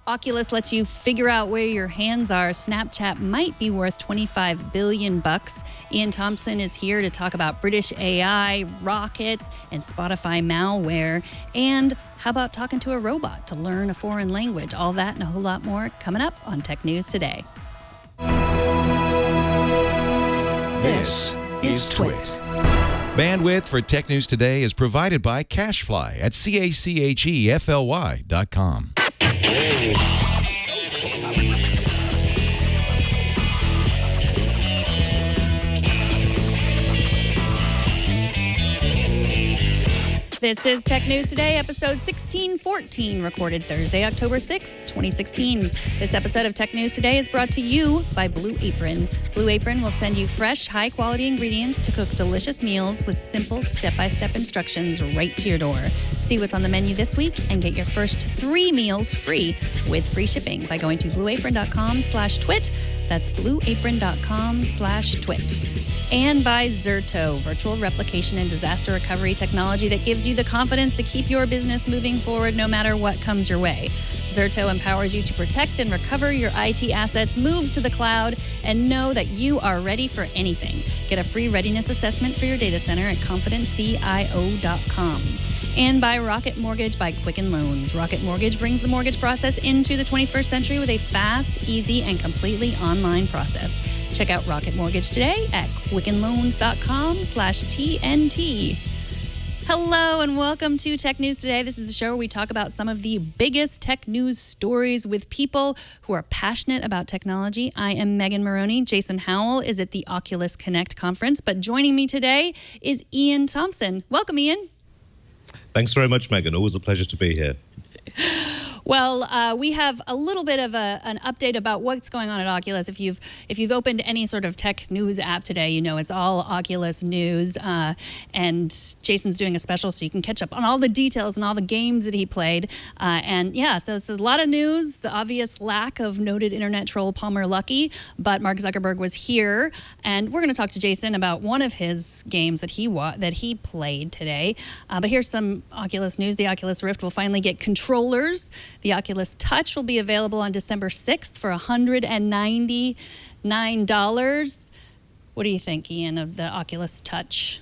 Oculus lets you figure out where your hands are. Snapchat might be worth $25 billion. Iain Thomson is here to talk about British AI, rockets, and Spotify malware. And how about talking to a robot to learn a foreign language? All that and a whole lot more coming up on Tech News Today. This is Twit. Bandwidth for Tech News Today is provided by CacheFly at CACHEFLY.com. This is Tech News Today, episode 1614, recorded Thursday, October 6th, 2016. This episode of Tech News Today is brought to you by Blue Apron. Blue Apron will send you fresh, high-quality ingredients to cook delicious meals with simple step-by-step instructions right to your door. See what's on the menu this week and get your first 3 meals free with free shipping by going to blueapron.com/twit. That's blueapron.com/twit. And by Zerto, virtual replication and disaster recovery technology that gives you the confidence to keep your business moving forward no matter what comes your way. Zerto empowers you to protect and recover your IT assets, move to the cloud, and know that you are ready for anything. Get a free readiness assessment for your data center at confidencecio.com. And by Rocket Mortgage by Quicken Loans. Rocket Mortgage brings the mortgage process into the 21st century with a fast, easy, and completely online process. Check out Rocket Mortgage today at quickenloans.com/TNT. Hello and welcome to Tech News Today. This is a show where we talk about some of the biggest tech news stories with people who are passionate about technology. I am Megan Morrone. Jason Howell is at the Oculus Connect conference, but joining me today is Iain Thomson. Welcome, Iain. Thanks very much, Megan. Always a pleasure to be here. Well, we have a little bit of an update about what's going on at Oculus. If you've opened any sort of tech news app today, you know it's all Oculus news. And Jason's doing a special, so you can catch up on all the details and all the games that he played. So it's a lot of news. The obvious lack of noted internet troll Palmer Luckey, but Mark Zuckerberg was here, and we're going to talk to Jason about one of his games that he played today. But here's some Oculus news. The Oculus Rift will finally get controllers. The Oculus Touch will be available on December 6th for $199. What do you think, Iain, of the Oculus Touch?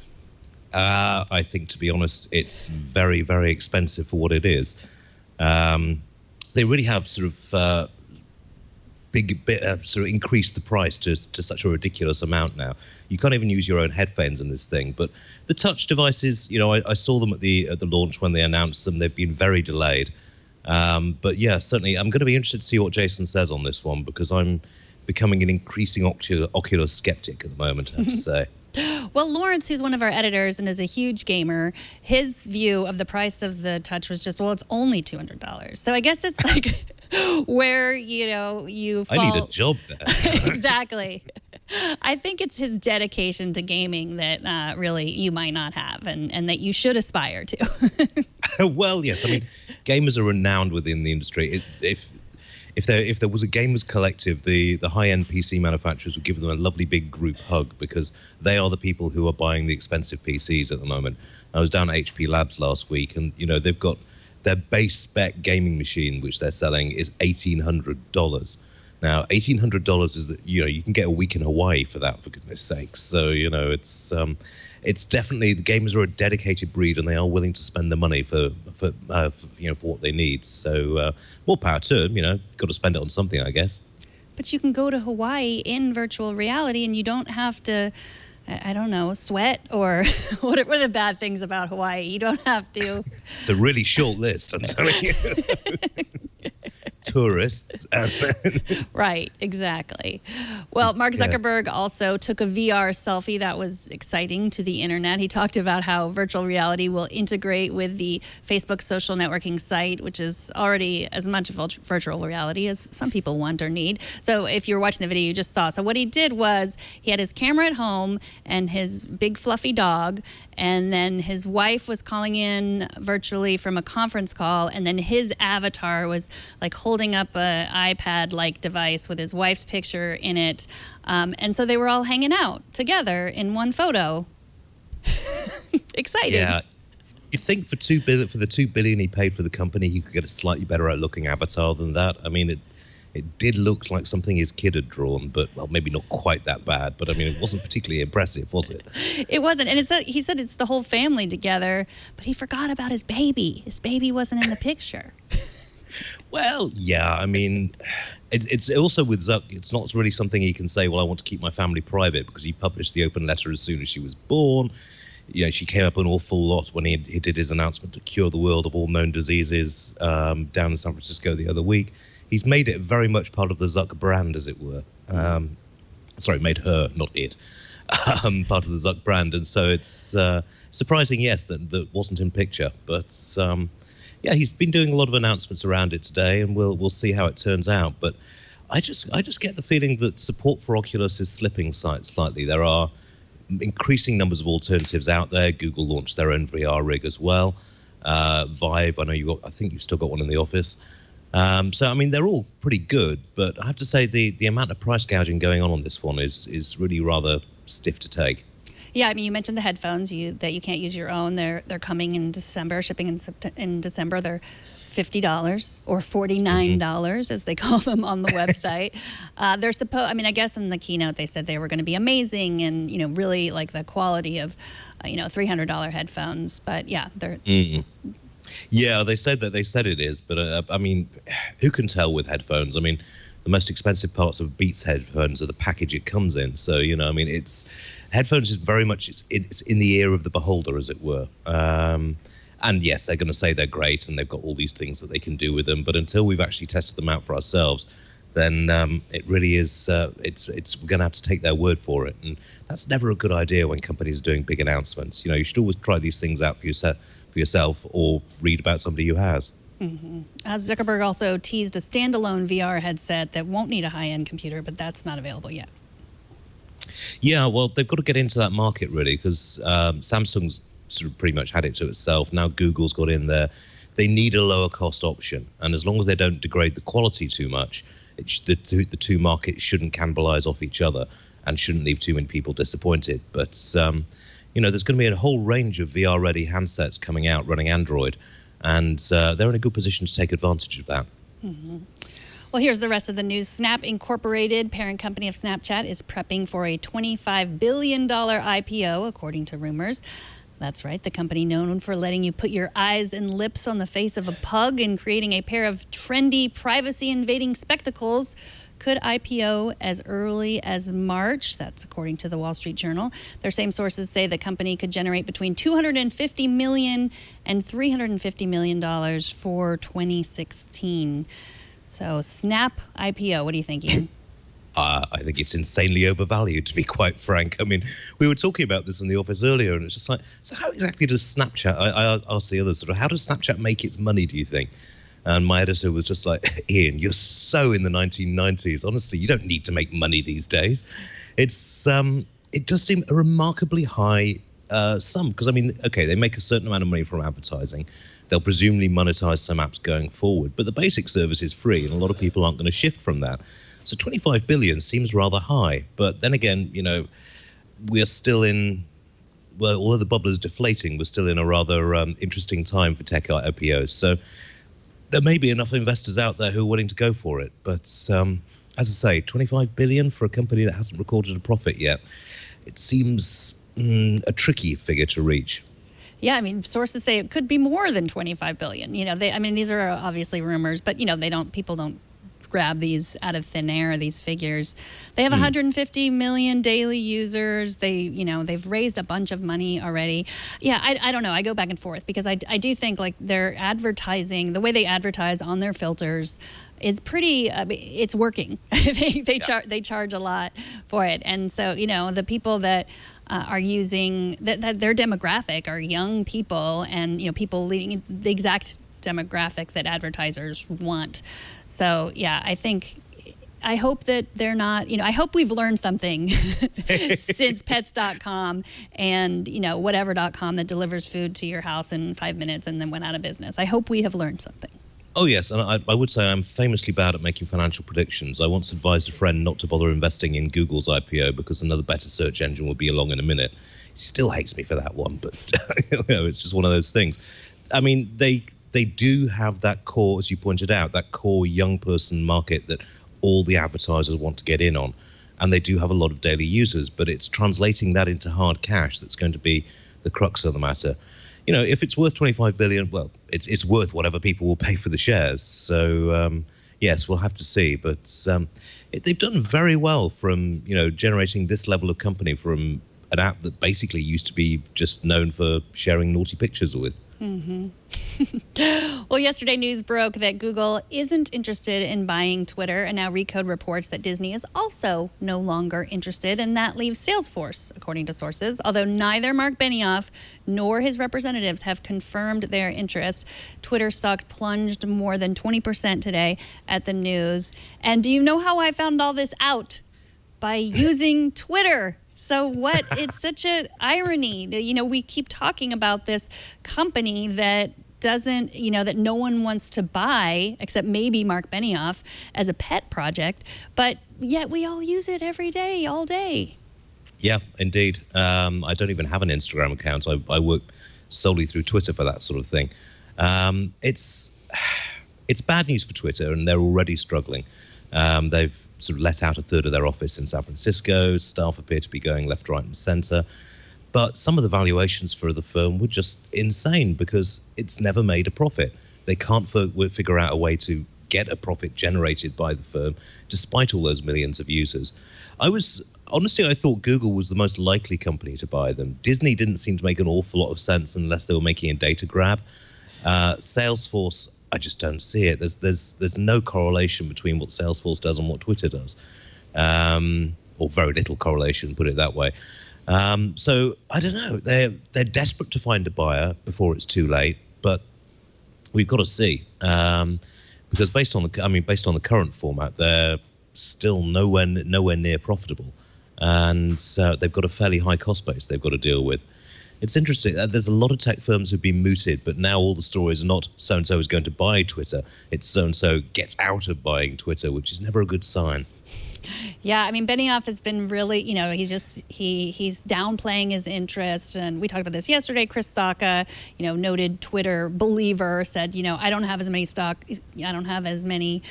I think, to be honest, it's very, very expensive for what it is. They really have sort of increased the price to such a ridiculous amount now. You can't even use your own headphones in this thing. But the Touch devices, you know, I saw them at the launch when they announced them. They've been very delayed. But yeah, certainly I'm going to be interested to see what Jason says on this one, because I'm becoming an increasing Oculus skeptic at the moment, I have to say. Well, Lawrence, who's one of our editors and is a huge gamer, his view of the price of the Touch was just, well, it's only $200. So I guess it's like where, you fall. I need a job there. Exactly. I think it's his dedication to gaming that really you might not have and that you should aspire to. Well, yes. I mean, gamers are renowned within the industry. If there was a gamers collective, the high-end PC manufacturers would give them a lovely big group hug, because they are the people who are buying the expensive PCs at the moment. I was down at HP Labs last week, and they've got their base spec gaming machine, which they're selling, is $1,800. Now, $1,800 is you can get a week in Hawaii for that, for goodness sakes. So it's definitely, the gamers are a dedicated breed, and they are willing to spend the money for what they need. So more power to them. Got to spend it on something, I guess. But you can go to Hawaii in virtual reality, and you don't have to, I don't know, sweat or what are the bad things about Hawaii? You don't have to. It's a really short list, I'm telling you. Tourists. Right, exactly. Well, Mark Zuckerberg also took a VR selfie. That was exciting to the internet. He talked about how virtual reality will integrate with the Facebook social networking site, which is already as much virtual reality as some people want or need. So if you're watching the video, you just saw. So what he did was he had his camera at home and his big fluffy dog, and then his wife was calling in virtually from a conference call, and then his avatar was like holding up an iPad-like device with his wife's picture in it. And so they were all hanging out together in one photo. Exciting. Yeah. You'd think for the $2 billion he paid for the company, he could get a slightly better looking avatar than that. I mean, it did look like something his kid had drawn, but well, maybe not quite that bad. But I mean, it wasn't particularly impressive, was it? It wasn't, and he said it's the whole family together, but he forgot about his baby. His baby wasn't in the picture. Well, yeah, I mean, it's also with Zuck, it's not really something he can say, well, I want to keep my family private, because he published the open letter as soon as she was born. You know, she came up an awful lot when he did his announcement to cure the world of all known diseases down in San Francisco the other week. He's made it very much part of the Zuck brand, as it were. Sorry, made her, not it, part of the Zuck brand. And so it's surprising, yes, that wasn't in picture. But yeah, he's been doing a lot of announcements around it today, and we'll see how it turns out. But I just get the feeling that support for Oculus is slipping slightly. There are increasing numbers of alternatives out there. Google launched their own VR rig as well. Vive, I think you've still got one in the office. So, I mean, they're all pretty good, but I have to say the amount of price gouging going on this one is really rather stiff to take. Yeah, I mean, you mentioned the headphones that you can't use your own. They're coming in December, shipping in December. They're $50 or $49, as they call them on the website. They're supposed. I mean, I guess in the keynote they said they were going to be amazing and really like the quality of $300 headphones. But yeah, they're. Mm-hmm. Yeah, they said it is, but I mean, who can tell with headphones? I mean, the most expensive parts of Beats headphones are the package it comes in. So I mean, headphones is very much it's in the ear of the beholder, as it were. And yes, they're going to say they're great and they've got all these things that they can do with them. But until we've actually tested them out for ourselves, then it really is. We're going to have to take their word for it, and that's never a good idea when companies are doing big announcements. You should always try these things out for yourself, or read about somebody who has. Mm-hmm. Zuckerberg also teased a standalone VR headset that won't need a high-end computer, but that's not available yet. Yeah, well, they've got to get into that market really, because Samsung's sort of pretty much had it to itself. Now Google's got in there. They need a lower cost option, and as long as they don't degrade the quality too much, the two markets shouldn't cannibalize off each other and shouldn't leave too many people disappointed. But there's going to be a whole range of VR-ready handsets coming out running Android, and they're in a good position to take advantage of that. Mm-hmm. Well, here's the rest of the news. Snap Incorporated, parent company of Snapchat, is prepping for a $25 billion IPO, according to rumors. That's right, the company known for letting you put your eyes and lips on the face of a pug and creating a pair of trendy, privacy-invading spectacles could IPO as early as March. That's according to the Wall Street Journal. Their same sources say the company could generate between $250 million and $350 million for 2016. So Snap IPO, what do you think, Iain? I think it's insanely overvalued, to be quite frank. I mean, we were talking about this in the office earlier, and it's just like, so how exactly does Snapchat, I asked the others, sort of, how does Snapchat make its money, do you think? And my editor was just like, Iain, you're so in the 1990s. Honestly, you don't need to make money these days. It does seem a remarkably high sum, because, I mean, okay, they make a certain amount of money from advertising. They'll presumably monetize some apps going forward, but the basic service is free, and a lot of people aren't going to shift from that. So 25 billion seems rather high, but then again, we are still in, well, although the bubble is deflating, we're still in a rather interesting time for tech IPOs. So there may be enough investors out there who are willing to go for it. But as I say, 25 billion for a company that hasn't recorded a profit yet, it seems a tricky figure to reach. Yeah, I mean, sources say it could be more than 25 billion. These are obviously rumors, but people don't grab these out of thin air, these figures. They have 150 million daily users. They've raised a bunch of money already. Yeah, I don't know. I go back and forth because I do think like their advertising, the way they advertise on their filters is pretty, it's working. They charge a lot for it. And so, the people that are using, that their demographic are young people and, people leading the exact demographic that advertisers want. So yeah, I hope that they're not, I hope we've learned something since pets.com and, whatever.com that delivers food to your house in 5 minutes and then went out of business. I hope we have learned something. Oh, yes. And I would say I'm famously bad at making financial predictions. I once advised a friend not to bother investing in Google's IPO because another better search engine will be along in a minute. still hates me for that one, but it's just one of those things. I mean, they do have that core, as you pointed out, that core young person market that all the advertisers want to get in on. And they do have a lot of daily users, but it's translating that into hard cash that's going to be the crux of the matter. If it's worth 25 billion, well, it's worth whatever people will pay for the shares. So, yes, we'll have to see. But they've done very well from, generating this level of company from an app that basically used to be just known for sharing naughty pictures with. Mm-hmm. Well, yesterday news broke that Google isn't interested in buying Twitter, and now Recode reports that Disney is also no longer interested, and that leaves Salesforce, according to sources, although neither Mark Benioff nor his representatives have confirmed their interest. Twitter stock plunged more than 20% today at the news. And do you know how I found all this out? By using Twitter. So what? It's such an irony. We keep talking about this company that doesn't, that no one wants to buy except maybe Mark Benioff as a pet project, but yet we all use it every day, all day. Yeah, indeed. I don't even have an Instagram account. I work solely through Twitter for that sort of thing. It's bad news for Twitter, and they're already struggling. They've sort of let out a third of their office in San Francisco. Staff appear to be going left, right, and center. But some of the valuations for the firm were just insane because it's never made a profit. They can't figure out a way to get a profit generated by the firm, despite all those millions of users. I thought Google was the most likely company to buy them. Disney didn't seem to make an awful lot of sense unless they were making a data grab. Salesforce, I just don't see it. There's no correlation between what Salesforce does and what Twitter does, or very little correlation, put it that way. So I don't know. They're desperate to find a buyer before it's too late, but we've got to see, because based on the current format, they're still nowhere near profitable, and they've got a fairly high cost base they've got to deal with. It's interesting. There's a lot of tech firms who've been mooted, but now all the stories are not so-and-so is going to buy Twitter. It's so-and-so gets out of buying Twitter, which is never a good sign. Yeah, I mean, Benioff has been really, he's downplaying his interest. And we talked about this yesterday. Chris Sacca, noted Twitter believer, said, I don't have as many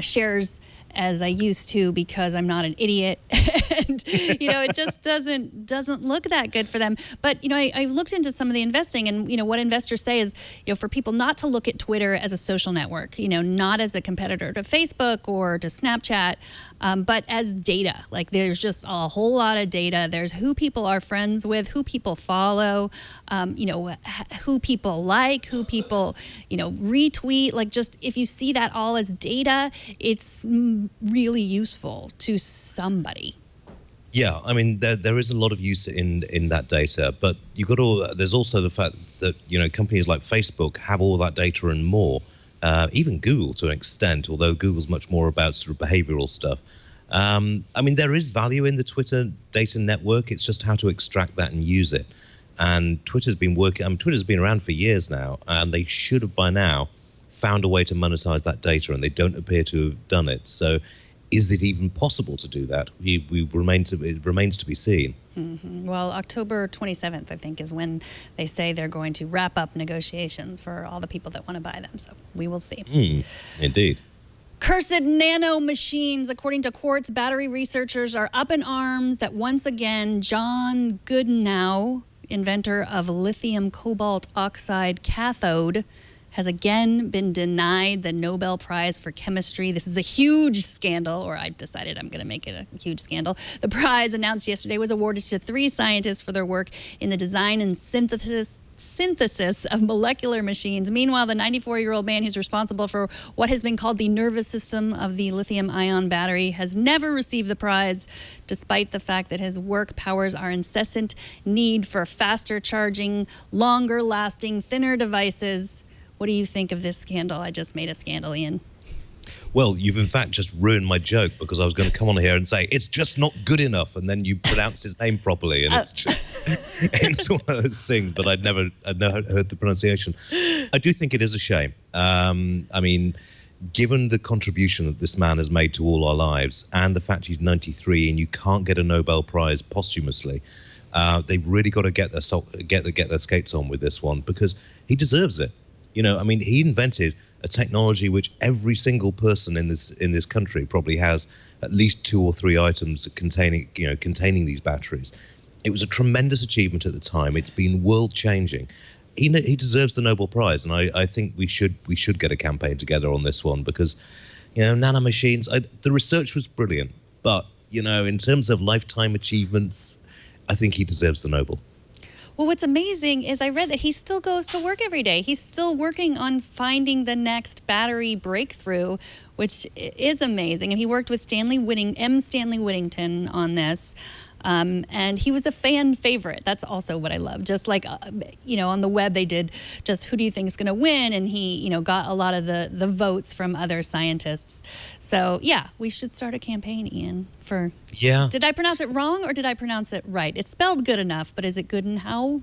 shares as I used to because I'm not an idiot. And, it just doesn't look that good for them. But, I looked into some of the investing, and, what investors say is, for people not to look at Twitter as a social network, not as a competitor to Facebook or to Snapchat, but as data. Like, there's just a whole lot of data. There's who people are friends with, who people follow, who people like, who people, retweet. Like, just if you see that all as data, it's really useful to somebody. Yeah, I mean, there is a lot of use in that data, but there's also the fact that, companies like Facebook have all that data and more, even Google to an extent, although Google's much more about sort of behavioral stuff. I mean, there is value in the Twitter data network. It's just how to extract that and use it. And Twitter's been around for years now, and they should have by now found a way to monetize that data, and they don't appear to have done it. So is it even possible to do that? It remains to be seen. Mm-hmm. Well, October 27th, I think, is when they say they're going to wrap up negotiations for all the people that want to buy them. So we will see. Indeed. Cursed nano machines. According to Quartz, battery researchers are up in arms that once again, John Goodenow, inventor of lithium cobalt oxide cathode, has again been denied the Nobel Prize for Chemistry. This is a huge scandal, or I've decided I'm going to make it a huge scandal. The prize, announced yesterday, was awarded to 3 scientists for their work in the design and synthesis of molecular machines. Meanwhile, the 94-year-old man who's responsible for what has been called the nervous system of the lithium-ion battery has never received the prize, despite the fact that his work powers our incessant need for faster charging, longer-lasting, thinner devices. What do you think of this scandal? I just made a scandal, Ian. Well, you've in fact just ruined my joke, because I was going to come on here and say it's just not good enough, and then you pronounce his name properly, and it's one of those things. But I'd never heard the pronunciation. I do think it is a shame. I mean, given the contribution that this man has made to all our lives, and the fact he's 93 and you can't get a Nobel Prize posthumously, They've really got to get their skates on with this one, because he deserves it. I mean, he invented a technology which every single person in this country probably has at least 2 or 3 items containing these batteries. It was a tremendous achievement at the time. It's been world changing. He deserves the Nobel Prize, and I think we should get a campaign together on this one, because nanomachines. The research was brilliant, but in terms of lifetime achievements, I think he deserves the Nobel. Well, what's amazing is I read that he still goes to work every day. He's still working on finding the next battery breakthrough, which is amazing. And he worked with Stanley Whittington on this. And he was a fan favorite. That's also what I love. Just like, on the web, they did just who do you think is going to win? And he, got a lot of the votes from other scientists. So, yeah, we should start a campaign, Ian, for... Yeah. Did I pronounce it wrong or did I pronounce it right? It's spelled good enough, but is it good and how?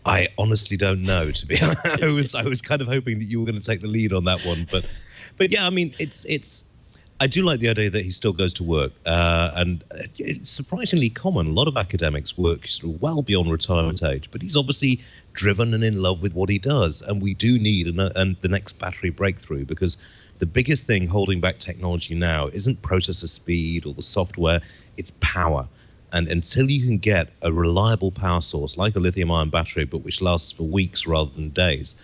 I honestly don't know, to be honest. I was kind of hoping that you were going to take the lead on that one. But yeah, I mean, it's... I do like the idea that he still goes to work, and it's surprisingly common. A lot of academics work sort of well beyond retirement age, but he's obviously driven and in love with what he does, and we do need the next battery breakthrough, because the biggest thing holding back technology now isn't processor speed or the software, it's power. And until you can get a reliable power source like a lithium-ion battery, but which lasts for weeks rather than days,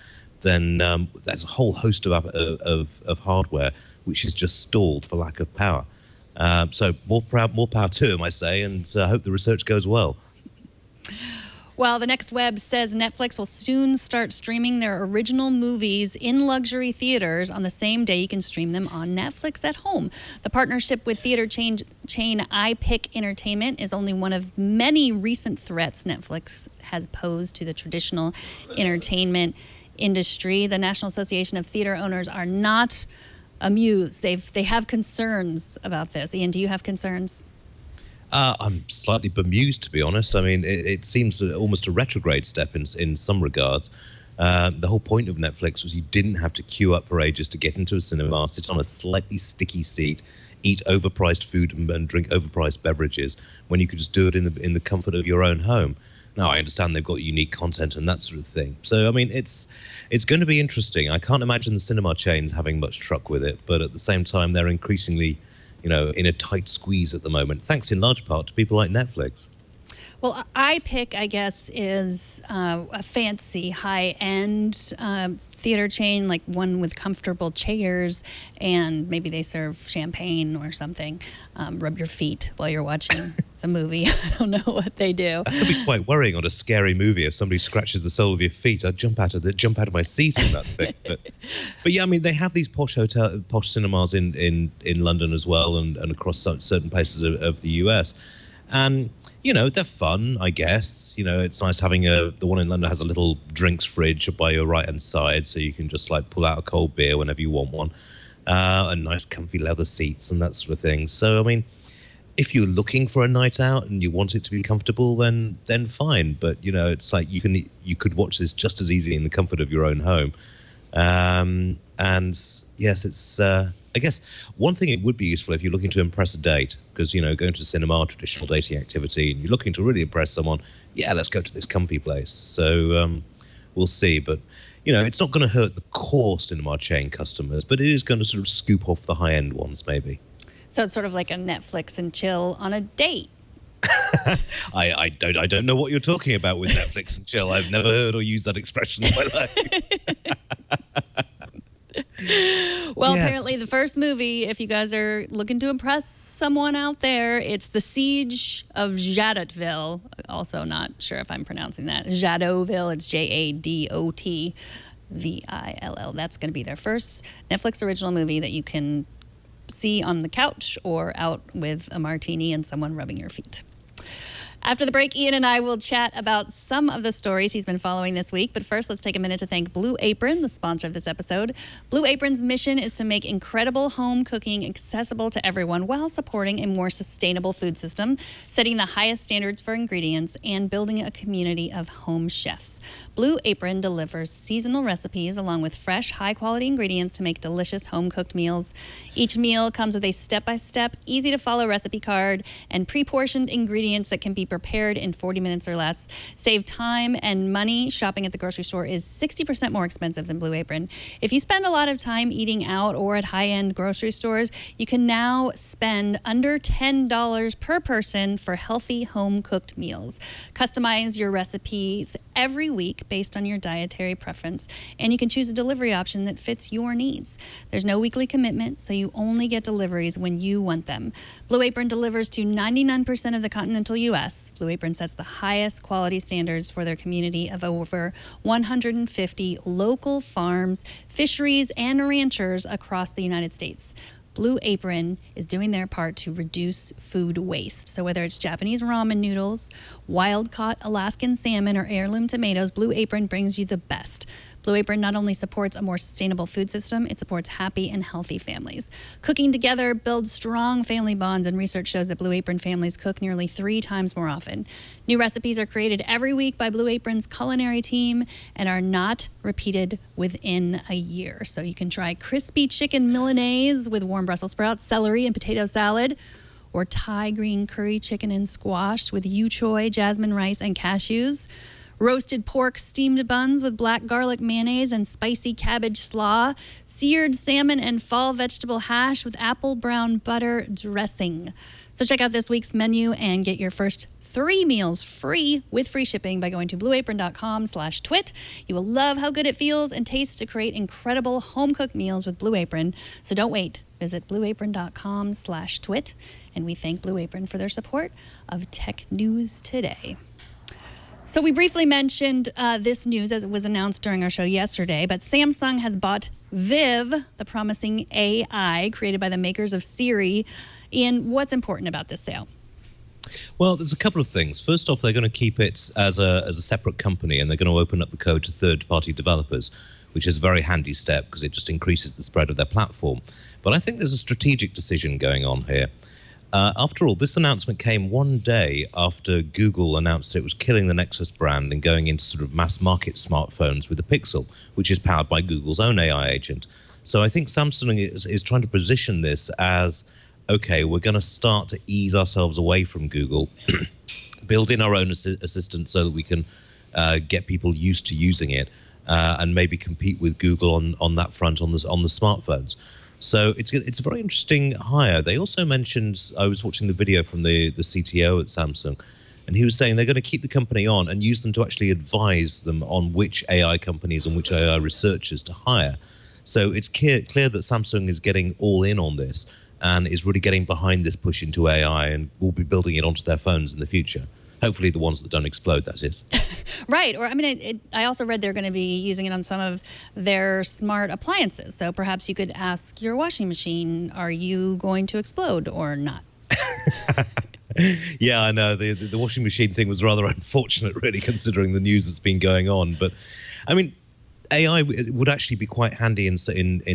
then there's a whole host of hardware which is just stalled for lack of power. So more power to him, I say, and I hope the research goes well. Well, the Next Web says Netflix will soon start streaming their original movies in luxury theaters on the same day you can stream them on Netflix at home. The partnership with theater chain iPic Entertainment is only one of many recent threats Netflix has posed to the traditional entertainment industry. The National Association of Theater Owners are not amused. They have concerns about this. Ian, do you have concerns? I'm slightly bemused, to be honest. I mean, it seems almost a retrograde step in some regards. The whole point of Netflix was you didn't have to queue up for ages to get into a cinema, sit on a slightly sticky seat, eat overpriced food and drink overpriced beverages, when you could just do it in the comfort of your own home. Now, I understand they've got unique content and that sort of thing. So, I mean, it's going to be interesting. I can't imagine the cinema chains having much truck with it, but at the same time, they're increasingly, in a tight squeeze at the moment, thanks in large part to people like Netflix. Well, iPic, I guess, is a fancy, high-end theater chain, like one with comfortable chairs, and maybe they serve champagne or something. Rub your feet while you're watching the movie. I don't know what they do. That could be quite worrying on a scary movie. If somebody scratches the sole of your feet, I'd jump out of my seat in that thing. But yeah, I mean, they have these posh cinemas in London as well, and across certain places of the US, and they're fun, I guess. It's nice having the one in London has a little drinks fridge by your right-hand side, so you can just pull out a cold beer whenever you want one, and nice comfy leather seats and that sort of thing. So, I mean, if you're looking for a night out and you want it to be comfortable, then fine. But, it's like you could watch this just as easily in the comfort of your own home. And yes, it's I guess one thing it would be useful if you're looking to impress a date, because going to the cinema, traditional dating activity, and you're looking to really impress someone. Yeah, let's go to this comfy place. So we'll see, but it's not going to hurt the core cinema chain customers, but it is going to sort of scoop off the high end ones, maybe. So it's sort of like a Netflix and chill on a date. I don't know what you're talking about with Netflix and chill. I've never heard or used that expression in my life. Well, yes. Apparently the first movie, if you guys are looking to impress someone out there, it's The Siege of Jadotville. Also not sure if I'm pronouncing that. Jadotville, it's Jadotville. That's going to be their first Netflix original movie that you can see on the couch or out with a martini and someone rubbing your feet. After the break, Ian and I will chat about some of the stories he's been following this week. But first, let's take a minute to thank Blue Apron, the sponsor of this episode. Blue Apron's mission is to make incredible home cooking accessible to everyone while supporting a more sustainable food system, setting the highest standards for ingredients, and building a community of home chefs. Blue Apron delivers seasonal recipes along with fresh, high-quality ingredients to make delicious home-cooked meals. Each meal comes with a step-by-step, easy-to-follow recipe card and pre-portioned ingredients that can be prepared in 40 minutes or less. Save time and money. Shopping at the grocery store is 60% more expensive than Blue Apron. If you spend a lot of time eating out or at high-end grocery stores, you can now spend under $10 per person for healthy home-cooked meals. Customize your recipes every week based on your dietary preference, and you can choose a delivery option that fits your needs. There's no weekly commitment, so you only get deliveries when you want them. Blue Apron delivers to 99% of the continental U.S. Blue Apron sets the highest quality standards for their community of over 150 local farms, fisheries, and ranchers across the United States. Blue Apron is doing their part to reduce food waste. So whether it's Japanese ramen noodles, wild-caught Alaskan salmon, or heirloom tomatoes, Blue Apron brings you the best. Blue Apron not only supports a more sustainable food system, it supports happy and healthy families. Cooking together builds strong family bonds, and research shows that Blue Apron families cook nearly 3 times more often. New recipes are created every week by Blue Apron's culinary team and are not repeated within a year. So you can try crispy chicken Milanese with warm Brussels sprouts, celery, and potato salad, or Thai green curry chicken and squash with yu choy, jasmine rice, and cashews. Roasted pork steamed buns with black garlic mayonnaise and spicy cabbage slaw. Seared salmon and fall vegetable hash with apple brown butter dressing. So check out this week's menu and get your first 3 meals free with free shipping by going to blueapron.com/twit. You will love how good it feels and tastes to create incredible home-cooked meals with Blue Apron. So don't wait. Visit blueapron.com/twit. And we thank Blue Apron for their support of Tech News Today. So we briefly mentioned this news as it was announced during our show yesterday, but Samsung has bought Viv, the promising AI created by the makers of Siri. Ian, what's important about this sale? Well, there's a couple of things. First off, they're going to keep it as a separate company, and they're going to open up the code to third-party developers, which is a very handy step because it just increases the spread of their platform. But I think there's a strategic decision going on here. After all, this announcement came one day after Google announced that it was killing the Nexus brand and going into sort of mass market smartphones with the Pixel, which is powered by Google's own AI agent. So I think Samsung is trying to position this as, okay, we're going to start to ease ourselves away from Google, build in our own assistant so that we can get people used to using it, and maybe compete with Google on that front on the smartphones. So it's a very interesting hire. They also mentioned, I was watching the video from the CTO at Samsung, and he was saying they're going to keep the company on and use them to actually advise them on which AI companies and which AI researchers to hire. So it's clear that Samsung is getting all in on this and is really getting behind this push into AI and will be building it onto their phones in the future. Hopefully the ones that don't explode, that is. Right. Or, I mean, I also read they're going to be using it on some of their smart appliances. So perhaps you could ask your washing machine, are you going to explode or not? Yeah, I know. The washing machine thing was rather unfortunate, really, considering the news that's been going on. But, I mean, AI would actually be quite handy in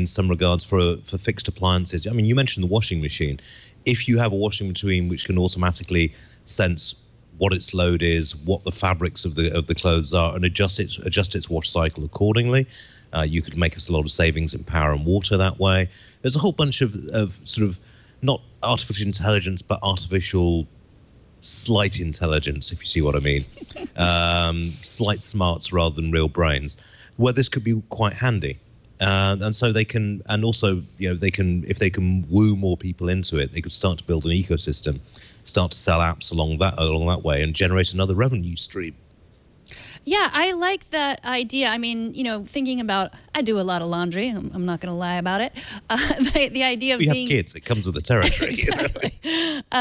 some regards for fixed appliances. I mean, you mentioned the washing machine. If you have a washing machine which can automatically sense what its load is, what the fabrics of the clothes are, and adjust its wash cycle accordingly, you could make us a lot of savings in power and water that way. There's a whole bunch of sort of not artificial intelligence, but artificial slight intelligence, if you see what I mean, slight smarts rather than real brains, where this could be quite handy. And so they can, and also, they can, if they can woo more people into it, they could start to build an ecosystem, start to sell apps along that way, and generate another revenue stream. Yeah, I like that idea. I mean, thinking about, I do a lot of laundry. I'm not going to lie about it. The idea of we being... have kids. It comes with the territory. Exactly.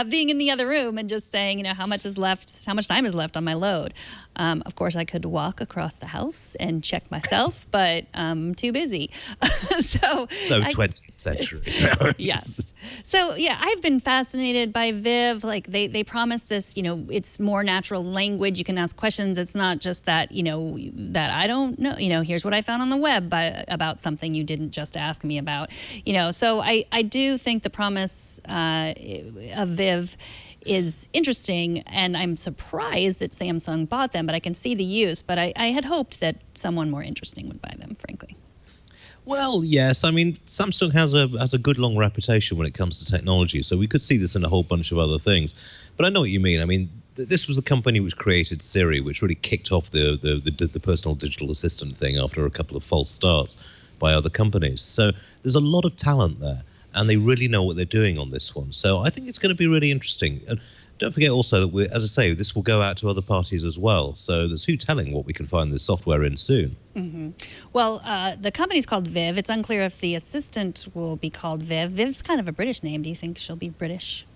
Being in the other room and just saying, how much time is left on my load. Of course, I could walk across the house and check myself, but I'm too busy. So 20th century. Yes. So, yeah, I've been fascinated by Viv. Like, they promise this, it's more natural language. You can ask questions. It's not just that, that I don't know, here's what I found on the web about something you didn't just ask me about, So I do think the promise of Viv is interesting, and I'm surprised that Samsung bought them, but I can see the use. But I had hoped that someone more interesting would buy them, frankly. Well, yes. I mean, Samsung has a good long reputation when it comes to technology, so we could see this in a whole bunch of other things. But I know what you mean. I mean, this was the company which created Siri, which really kicked off the personal digital assistant thing after a couple of false starts by other companies. So there's a lot of talent there, and they really know what they're doing on this one. So I think it's going to be really interesting. And don't forget also that, as I say, this will go out to other parties as well. So there's who telling what we can find this software in soon. Mm-hmm. Well, the company's called Viv. It's unclear if the assistant will be called Viv. Viv's kind of a British name. Do you think she'll be British?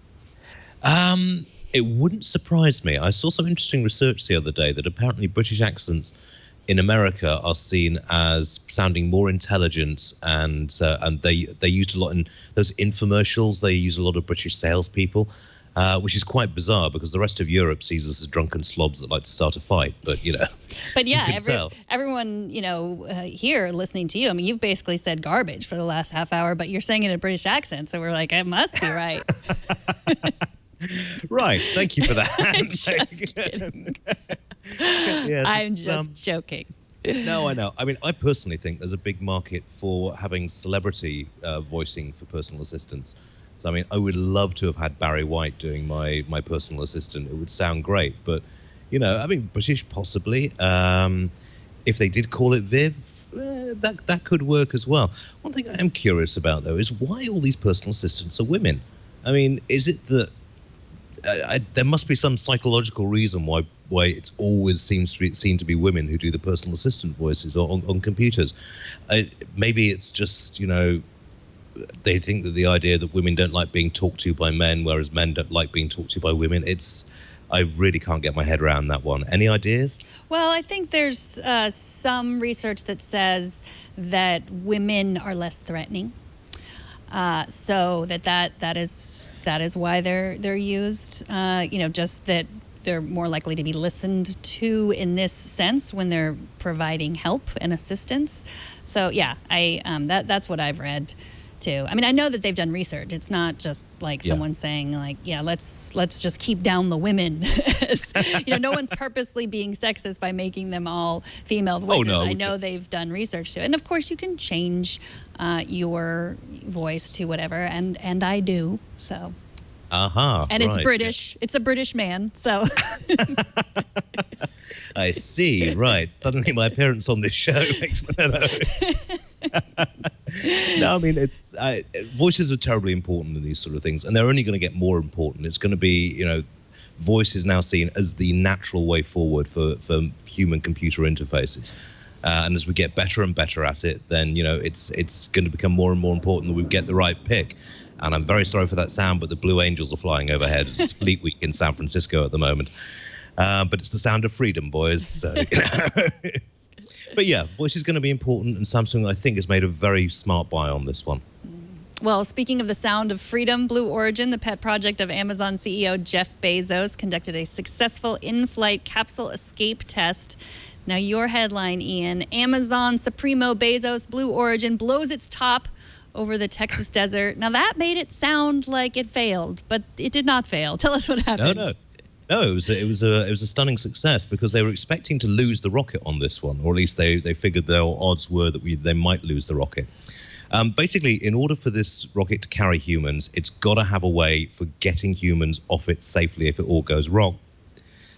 It wouldn't surprise me. I saw some interesting research the other day that apparently British accents in America are seen as sounding more intelligent, and they used a lot in those infomercials. They use a lot of British salespeople. Which is quite bizarre because the rest of Europe sees us as drunken slobs that like to start a fight. But, you know. But yeah, everyone, here listening to you, I mean, you've basically said garbage for the last half hour, but you're saying it in a British accent. So we're like, it must be right. Right. Thank you for that. I'm just kidding. Yes, I'm just joking. No, I know. I mean, I personally think there's a big market for having celebrity voicing for personal assistants. I mean, I would love to have had Barry White doing my personal assistant. It would sound great. But, I mean, British possibly. If they did call it Viv, that could work as well. One thing I am curious about, though, is why all these personal assistants are women. I mean, is it that there must be some psychological reason why it always seems to be women who do the personal assistant voices on computers? Maybe it's just, they think that the idea that women don't like being talked to by men, whereas men don't like being talked to by women. I really can't get my head around that one. Any ideas? Well, I think there's some research that says that women are less threatening. So that is why they're used. Just that they're more likely to be listened to in this sense when they're providing help and assistance. So yeah, that's what I've read too. I mean, I know that they've done research. It's not just like someone saying like, yeah, let's just keep down the women. No one's purposely being sexist by making them all female voices. Oh, no. I know they've done research to it. And of course you can change your voice to whatever, and I do, so. And it's British. It's a British man, so. I see, right. Suddenly my appearance on this show makes me know. No, I mean, voices are terribly important in these sort of things, and they're only going to get more important. It's going to be, voice is now seen as the natural way forward for human-computer interfaces. And as we get better and better at it, then, it's going to become more and more important that we get the right pick. And I'm very sorry for that sound, but the Blue Angels are flying overhead. It's Fleet Week in San Francisco at the moment. But it's the sound of freedom, boys. So, But yeah, voice is going to be important, and Samsung, I think, has made a very smart buy on this one. Well, speaking of the sound of freedom, Blue Origin, the pet project of Amazon CEO Jeff Bezos, conducted a successful in-flight capsule escape test. Now, your headline, Ian: Amazon Supremo Bezos Blue Origin blows its top over the Texas desert. Now, that made it sound like it failed, but it did not fail. Tell us what happened. No, it was a stunning success because they were expecting to lose the rocket on this one, or at least they figured their odds were that they might lose the rocket. Basically, in order for this rocket to carry humans, it's got to have a way for getting humans off it safely if it all goes wrong.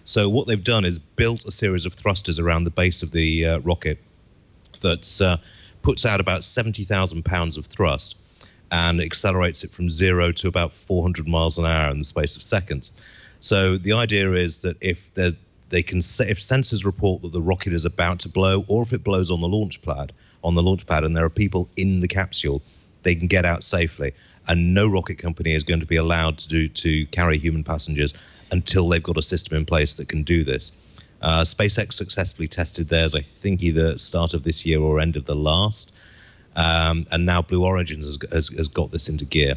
So what they've done is built a series of thrusters around the base of the rocket that puts out about 70,000 pounds of thrust and accelerates it from 0 to about 400 miles an hour in the space of seconds. So the idea is that if sensors report that the rocket is about to blow, or if it blows on the launch pad, and there are people in the capsule, they can get out safely. And no rocket company is going to be allowed to carry human passengers until they've got a system in place that can do this. SpaceX successfully tested theirs, I think, either start of this year or end of the last. And now Blue Origin has got this into gear.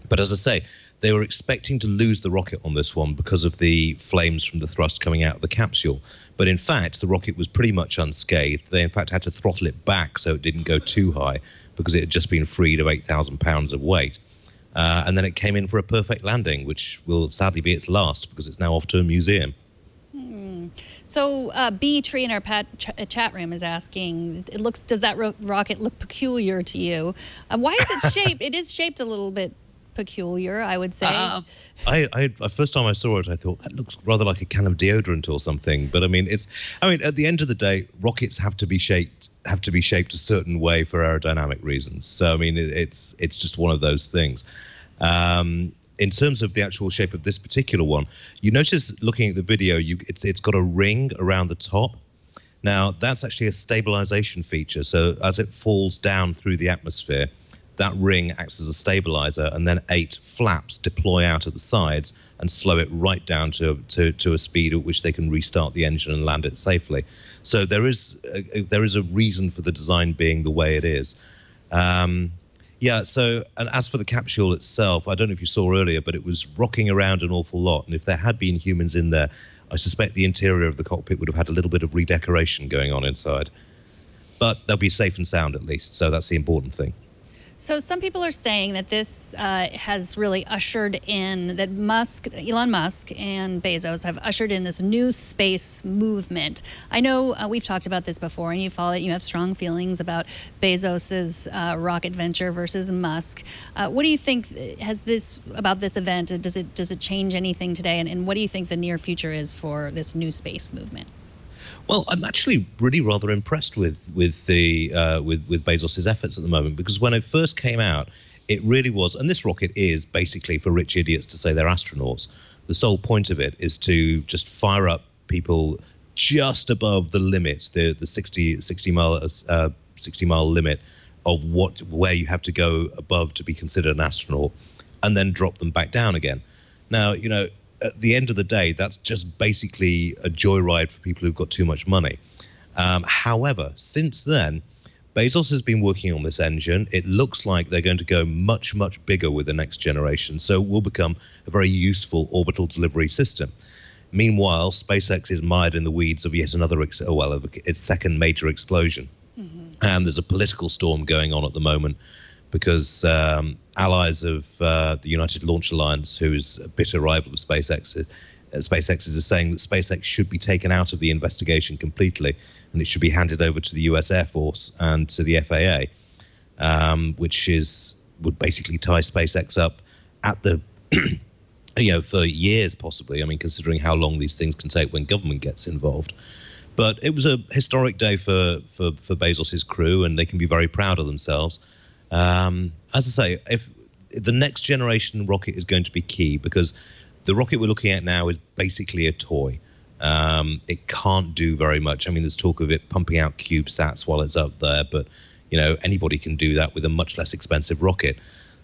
But as I say, they were expecting to lose the rocket on this one because of the flames from the thrust coming out of the capsule. But in fact, the rocket was pretty much unscathed. They, in fact, had to throttle it back so it didn't go too high because it had just been freed of 8,000 pounds of weight. And then it came in for a perfect landing, which will sadly be its last because it's now off to a museum. So B Tree in our chat room is asking, does that rocket look peculiar to you? Why is it shaped? It is shaped a little bit peculiar, I would say. First time I saw it, I thought that looks rather like a can of deodorant or something. But I mean, at the end of the day, rockets have to be shaped a certain way for aerodynamic reasons. So I mean, it's just one of those things. In terms of the actual shape of this particular one, you notice looking at the video, it's got a ring around the top. Now, that's actually a stabilization feature. So as it falls down through the atmosphere, that ring acts as a stabilizer, and then 8 flaps deploy out of the sides and slow it right down to a speed at which they can restart the engine and land it safely. So there is a reason for the design being the way it is. So, and as for the capsule itself, I don't know if you saw earlier, but it was rocking around an awful lot. And if there had been humans in there, I suspect the interior of the cockpit would have had a little bit of redecoration going on inside. But they'll be safe and sound at least, so that's the important thing. So some people are saying that this has really ushered in, that Elon Musk and Bezos have ushered in this new space movement. I know we've talked about this before, and you follow it. You have strong feelings about Bezos's rocket venture versus Musk. What do you think about this event? Does it change anything today? And what do you think the near future is for this new space movement? Well, I'm actually really rather impressed with Bezos's efforts at the moment, because when it first came out, it really was, and this rocket is basically for rich idiots to say they're astronauts. The sole point of it is to just fire up people just above the limits, the 60 mile limit of where you have to go above to be considered an astronaut, and then drop them back down again. Now, at the end of the day, that's just basically a joyride for people who've got too much money. However, since then, Bezos has been working on this engine. It looks like they're going to go much, much bigger with the next generation, so it will become a very useful orbital delivery system. Meanwhile, SpaceX is mired in the weeds of yet another, its second major explosion. Mm-hmm. And there's a political storm going on at the moment, because allies of the United Launch Alliance, who is a bitter rival of SpaceX, is saying that SpaceX should be taken out of the investigation completely, and it should be handed over to the US Air Force and to the FAA, which would basically tie SpaceX up at the, for years possibly. I mean, considering how long these things can take when government gets involved. But it was a historic day for Bezos's crew, and they can be very proud of themselves. As I say, if the next generation rocket is going to be key, because the rocket we're looking at now is basically a toy. It can't do very much. I mean, there's talk of it pumping out CubeSats while it's up there, but anybody can do that with a much less expensive rocket.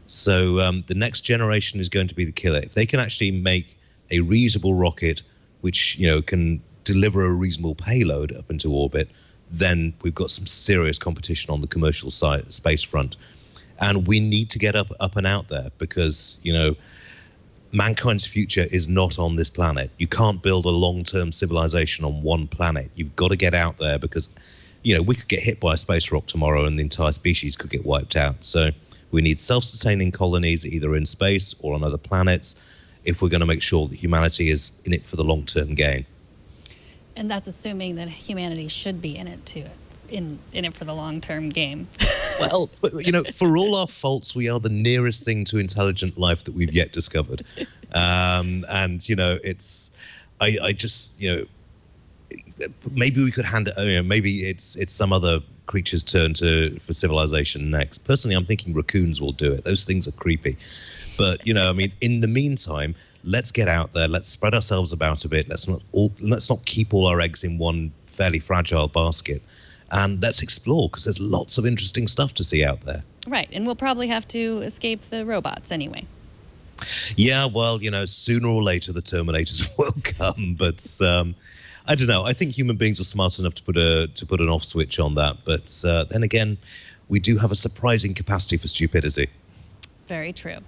So the next generation is going to be the killer. If they can actually make a reusable rocket which can deliver a reasonable payload up into orbit, then we've got some serious competition on the commercial space front. And we need to get up and out there, because, mankind's future is not on this planet. You can't build a long-term civilization on one planet. You've got to get out there, because, we could get hit by a space rock tomorrow and the entire species could get wiped out. So we need self-sustaining colonies either in space or on other planets if we're going to make sure that humanity is in it for the long-term gain. And that's assuming that humanity should be in it too, in it for the long-term game. Well, for all our faults, we are the nearest thing to intelligent life that we've yet discovered. I just, maybe we could hand it, maybe it's some other creature's turn for civilization next. Personally, I'm thinking raccoons will do it. Those things are creepy. But, in the meantime, let's get out there. Let's spread ourselves about a bit. Let's not keep all our eggs in one fairly fragile basket. And let's explore, because there's lots of interesting stuff to see out there. Right. And we'll probably have to escape the robots anyway. Yeah, well, sooner or later the Terminators will come. But I don't know. I think human beings are smart enough to put an off switch on that. But then again, we do have a surprising capacity for stupidity. Very true.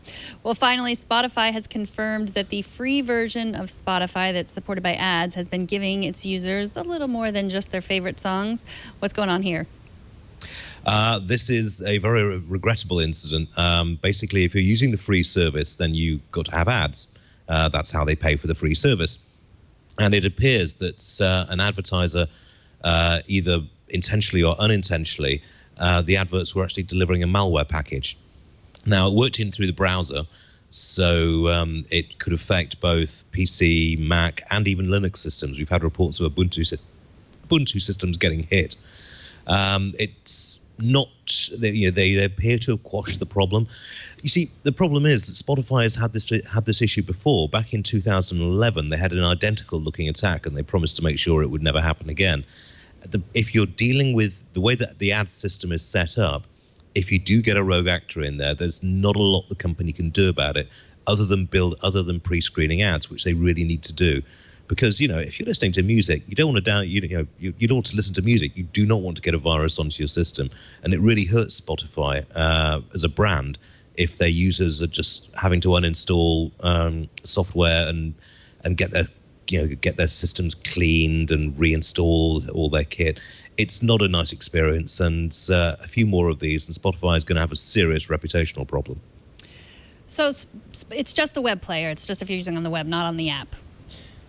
Well, finally, Spotify has confirmed that the free version of Spotify that's supported by ads has been giving its users a little more than just their favorite songs. What's going on here? This is a very regrettable incident. Basically, if you're using the free service, then you've got to have ads. That's how they pay for the free service. And it appears that an advertiser, either intentionally or unintentionally, the adverts were actually delivering a malware package. Now, it worked in through the browser, so it could affect both PC, Mac, and even Linux systems. We've had reports of Ubuntu systems getting hit. It's not, they appear to have quashed the problem. You see, the problem is that Spotify has had this issue before. Back in 2011, they had an identical looking attack, and they promised to make sure it would never happen again. If you're dealing with the way that the ad system is set up, if you do get a rogue actor in there, there's not a lot the company can do about it other than pre-screening ads, which they really need to do. Because, if you're listening to music, you don't want to you don't want to listen to music. You do not want to get a virus onto your system. And it really hurts Spotify as a brand if their users are just having to uninstall software and get their systems cleaned and reinstall all their kit. It's not a nice experience, and a few more of these, and Spotify is going to have a serious reputational problem. So it's just the web player. It's just if you're using on the web, not on the app,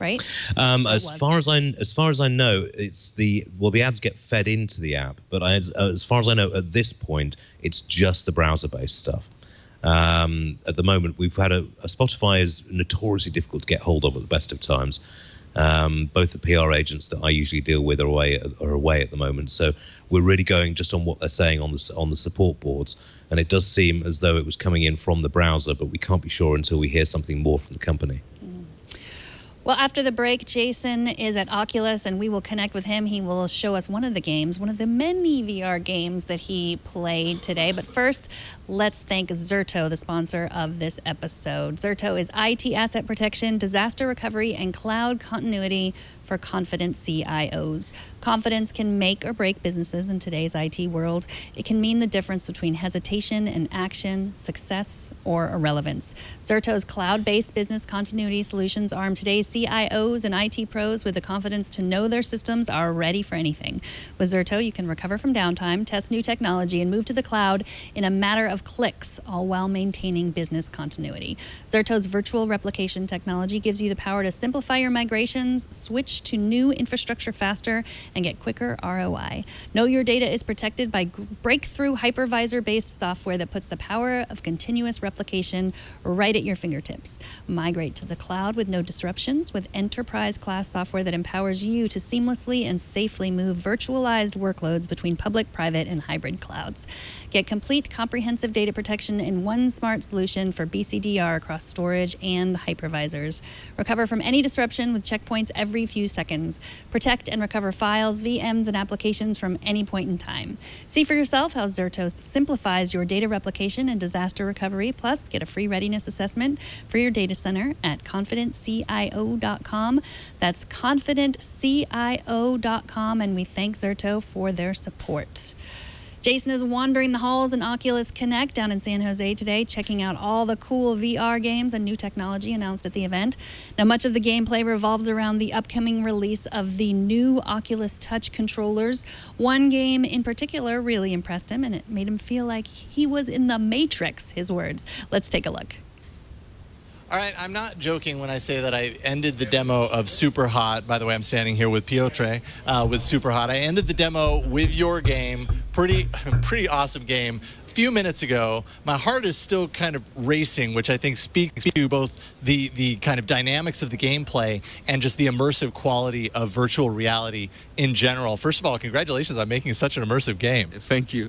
right? As far as I know, it's the ads get fed into the app, but as far as I know, at this point, it's just the browser-based stuff. At the moment, we've had Spotify is notoriously difficult to get hold of at the best of times. Both the PR agents that I usually deal with are away at the moment, so we're really going just on what they're saying on the support boards. And it does seem as though it was coming in from the browser, but we can't be sure until we hear something more from the company. Well, after the break, Jason is at Oculus, and we will connect with him. He will show us one of the many VR games that he played today. But first, let's thank Zerto, the sponsor of this episode. Zerto is IT asset protection, disaster recovery, and cloud continuity for confident CIOs. Confidence can make or break businesses in today's IT world. It can mean the difference between hesitation and action, success or irrelevance. Zerto's cloud-based business continuity solutions arm today's CIOs and IT pros with the confidence to know their systems are ready for anything. With Zerto, you can recover from downtime, test new technology, and move to the cloud in a matter of clicks, all while maintaining business continuity. Zerto's virtual replication technology gives you the power to simplify your migrations, switch to new infrastructure faster, and get quicker ROI. Know your data is protected by breakthrough hypervisor-based software that puts the power of continuous replication right at your fingertips. Migrate to the cloud with no disruptions with enterprise-class software that empowers you to seamlessly and safely move virtualized workloads between public, private, and hybrid clouds. Get complete, comprehensive data protection in one smart solution for BCDR across storage and hypervisors. Recover from any disruption with checkpoints every few seconds. Protect and recover files, VMs, and applications from any point in time. See for yourself how Zerto simplifies your data replication and disaster recovery. Plus, get a free readiness assessment for your data center at confidentcio.com. That's confidentcio.com, and we thank Zerto for their support. Jason is wandering the halls in Oculus Connect down in San Jose today, checking out all the cool VR games and new technology announced at the event. Now, much of the gameplay revolves around the upcoming release of the new Oculus Touch controllers. One game in particular really impressed him, and it made him feel like he was in the Matrix, his words. Let's take a look. All right, I'm not joking when I say that I ended the demo of Superhot. By the way, I'm standing here with Piotr with Superhot. I ended the demo with your game. Pretty awesome game. A few minutes ago, my heart is still kind of racing, which I think speaks to both the kind of dynamics of the gameplay and just the immersive quality of virtual reality in general. First of all, congratulations on making such an immersive game. Thank you.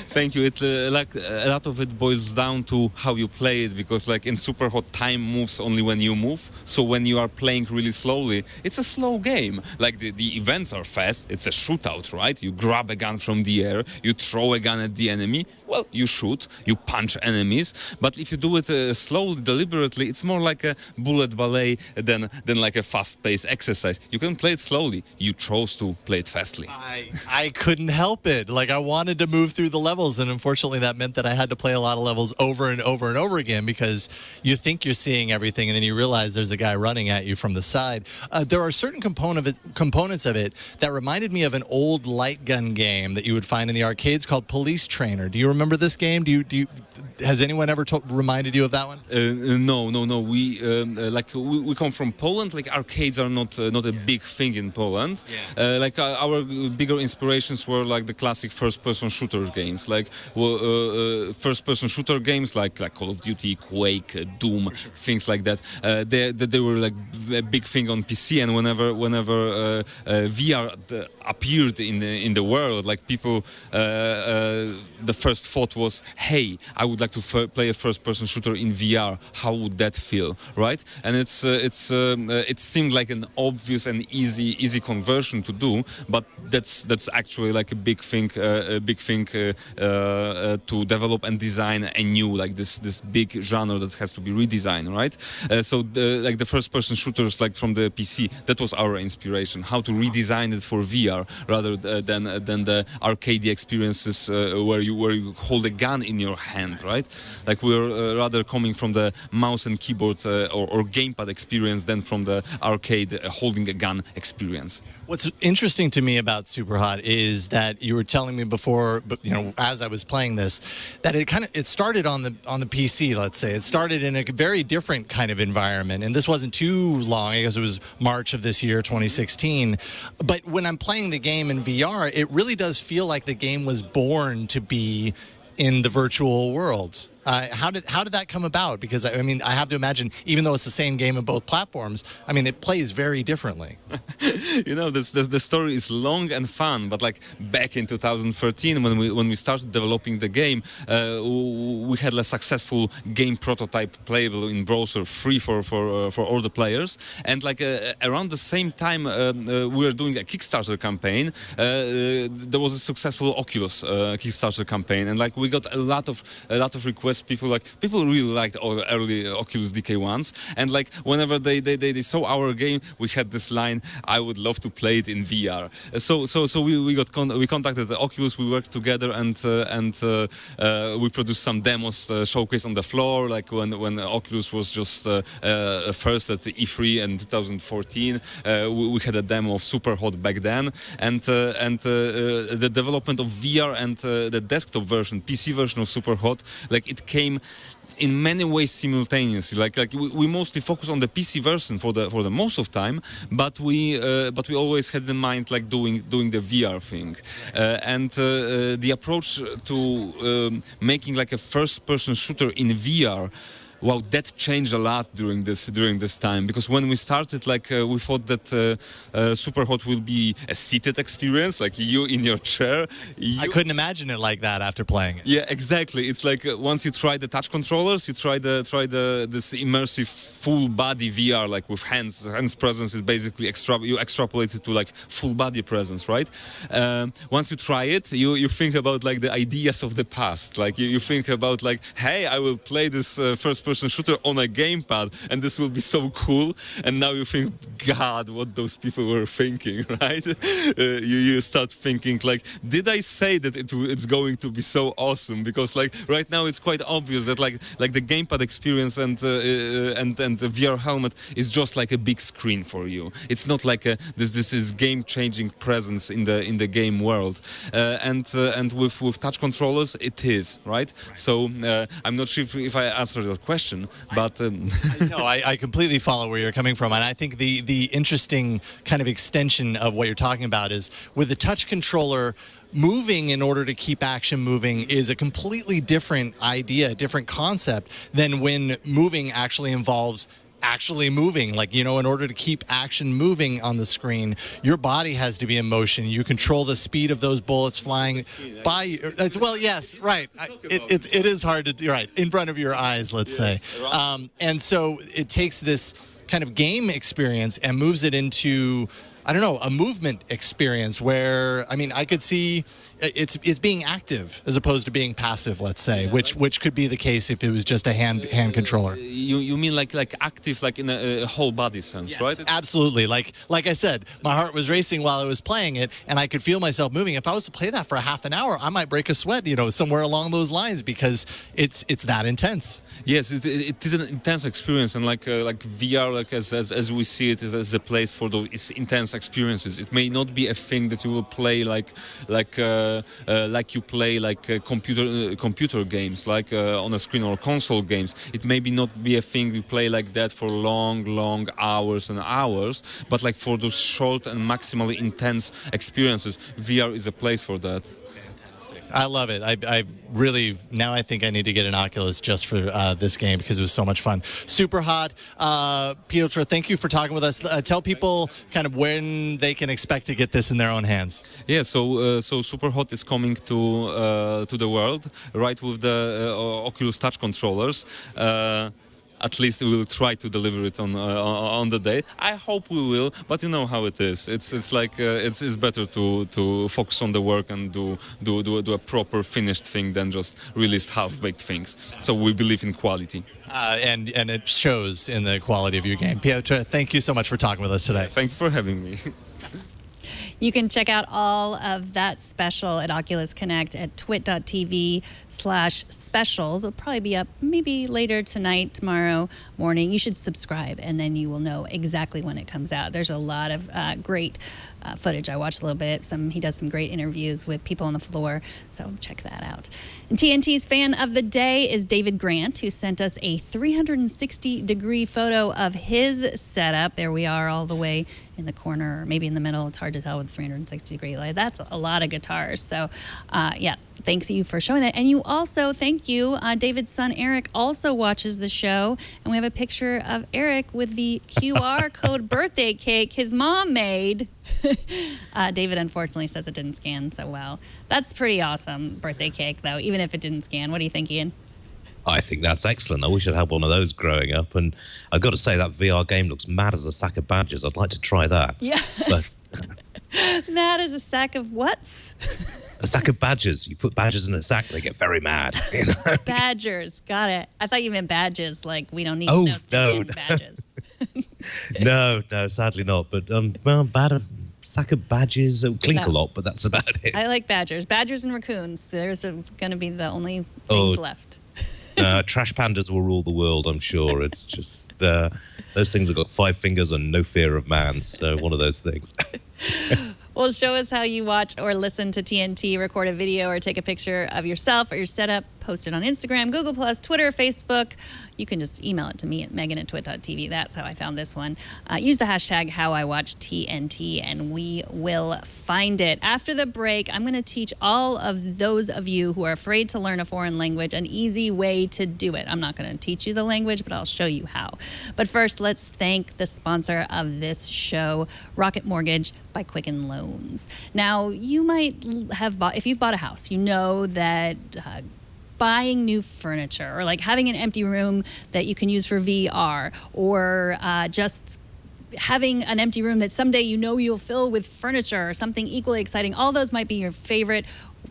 Thank you. It like a lot of it boils down to how you play it, because like in Superhot, time moves only when you move. So when you are playing really slowly, it's a slow game. Like the events are fast. It's a shootout, right? You grab a gun from the air, you throw a gun at the enemy. Well, you shoot, you punch enemies. But if you do it slowly, deliberately, it's more like a bullet ballet than like a fast-paced exercise. You can play it slowly. You chose to play it fastly. I couldn't help it. Like, I wanted to move through the levels, and unfortunately that meant that I had to play a lot of levels over and over and over again, because you think you're seeing everything and then you realize there's a guy running at you from the side. There are certain components of it that reminded me of an old light gun game that you would find in the arcades called Police Trainer. Do you remember this game? Has anyone ever reminded you of that one? No. We come from Poland. Like arcades are not a big thing in Poland. Yeah. Our bigger inspirations were like the classic first-person shooter games, like first-person shooter games like Call of Duty, Quake, Doom, things like that. They were like a big thing on PC, and whenever VR appeared in the world, like people, the first thought was, hey, I would like to play a first-person shooter in VR. How would that feel, right? And it seemed like an obvious and easy conversion to do, but that's actually like a big thing to develop and design a new like this big genre that has to be redesigned, right? So the first-person shooters like from the PC, that was our inspiration. How to redesign it for VR rather than the arcade experiences where you hold a gun in your hand, right? Like we're rather coming from the mouse and keyboard or gamepad experience than from the arcade holding a gun experience. What's interesting to me about Superhot is that you were telling me before, but as I was playing this, that it started on the PC. Let's say it started in a very different kind of environment, and this wasn't too long. I guess it was March of this year, 2016. But when I'm playing the game in VR, it really does feel like the game was born to be in the virtual worlds. How did that come about? Because I mean, I have to imagine, even though it's the same game on both platforms, I mean, it plays very differently. The story is long and fun. But like back in 2013, when we started developing the game, we had a successful game prototype playable in browser, free for all the players. And like around the same time, we were doing a Kickstarter campaign. There was a successful Oculus Kickstarter campaign, and like we got a lot of requests. People really liked all early Oculus DK ones, and like whenever they saw our game, we had this line, "I would love to play it in VR." So we contacted the Oculus. We worked together, and we produced some demos, showcase on the floor. Like when Oculus was just first at the E3 in 2014, we had a demo of Superhot back then, and the development of VR and the desktop version, PC version of Superhot, like it came in many ways simultaneously. Like we mostly focus on the PC version for the most of time, but we always had in mind like doing the VR thing, and the approach to making like a first-person shooter in VR. Wow, that changed a lot during this time, because when we started, like we thought that Superhot will be a seated experience, like you in your chair. I couldn't imagine it like that after playing it. Yeah, exactly. It's like once you try the touch controllers, you try this immersive full body VR, like with hands presence is basically you extrapolate it to like full body presence, right? Once you try it, you think about like the ideas of the past, like you think about like, hey, I will play this first-person shooter on a gamepad, and this will be so cool. And now you think, God, what those people were thinking, right? You start thinking like, did I say that it's going to be so awesome? Because like right now it's quite obvious that like the gamepad experience and the VR helmet is just like a big screen for you. It's not like this is game-changing presence in the game world. And with touch controllers, it is, right? So I'm not sure if I answered that question. But no, I completely follow where you're coming from, and I think the interesting kind of extension of what you're talking about is with the touch controller. Moving in order to keep action moving is a completely different idea, different concept than when moving actually involves actually moving. Like, in order to keep action moving on the screen, your body has to be in motion. You control the speed of those bullets flying by you. Well, yes, right. It is hard to do, right, in front of your eyes, let's say. And so it takes this kind of game experience and moves it into, I don't know, a movement experience where, I mean, I could see it's being active as opposed to being passive, let's say, which could be the case if it was just a hand controller. You mean like active, like in a whole body sense, yes, right? Absolutely. Like I said, my heart was racing while I was playing it, and I could feel myself moving. If I was to play that for a half an hour, I might break a sweat, somewhere along those lines, because it's that intense. Yes, it is an intense experience, and like VR, like as we see it, is as a place for those intense experiences. It may not be a thing that you will play like you play computer games, like on a screen, or console games. It maybe not be a thing you play like that for long hours and hours, but like for those short and maximally intense experiences, VR is a place for that. I love it. I really, now I think I need to get an Oculus just for this game because it was so much fun. Superhot. Piotr, thank you for talking with us. Tell people kind of when they can expect to get this in their own hands. Yeah, so Superhot is coming to the world, right, with the Oculus Touch controllers. At least we will try to deliver it on the day. I hope we will, but you know how it is. It's like it's better to focus on the work and do a proper finished thing than just release half-baked things. So we believe in quality. And it shows in the quality of your game. Piotr, thank you so much for talking with us today. Thank you for having me. You can check out all of that special at Oculus Connect at twit.tv/specials. It'll probably be up maybe later tonight, tomorrow morning. You should subscribe, and then you will know exactly when it comes out. There's a lot of great footage. I watched a little bit. He does some great interviews with people on the floor, so check that out. And TNT's fan of the day is David Grant, who sent us a 360-degree photo of his setup. There we are, all the way in the corner, or maybe in the middle. It's hard to tell with 360-degree light. That's a lot of guitars. So, yeah, thanks you for showing that. And you also, thank you, David's son Eric also watches the show, and we have a picture of Eric with the QR code birthday cake his mom made. David unfortunately says it didn't scan so well. That's pretty awesome birthday cake, though, even if it didn't scan. What do you think, Iain? I think that's excellent. I wish I'd had one of those growing up. And I've got to say, that VR game looks mad as a sack of badgers. I'd like to try that. Yeah. But Mad as a sack of what's? a sack of badgers. You put badgers in a sack, they get very mad. You know? Badgers. Got it. I thought you meant badges, like we don't need no. badges. No, sadly not. But, sack of badgers. It'll clink a lot, but that's about it. I like badgers. Badgers and raccoons. There's going to be the only things left. Trash pandas will rule the world, I'm sure. It's just those things have got 5 fingers and no fear of man. So one of those things. Well, show us how you watch or listen to TNT, record a video or take a picture of yourself or your setup, post it on Instagram, Google+, Twitter, Facebook. You can just email it to me at megan@twit.tv. That's how I found this one. Use the hashtag HowIWatchTNT and we will find it. After the break, I'm going to teach all of those of you who are afraid to learn a foreign language an easy way to do it. I'm not going to teach you the language, but I'll show you how. But first, let's thank the sponsor of this show, Rocket Mortgage by Quicken Loans. Now, you might have bought, if you've bought a house, you know that buying new furniture or like having an empty room that you can use for VR or just having an empty room that someday you know you'll fill with furniture or something equally exciting, all those might be your favorite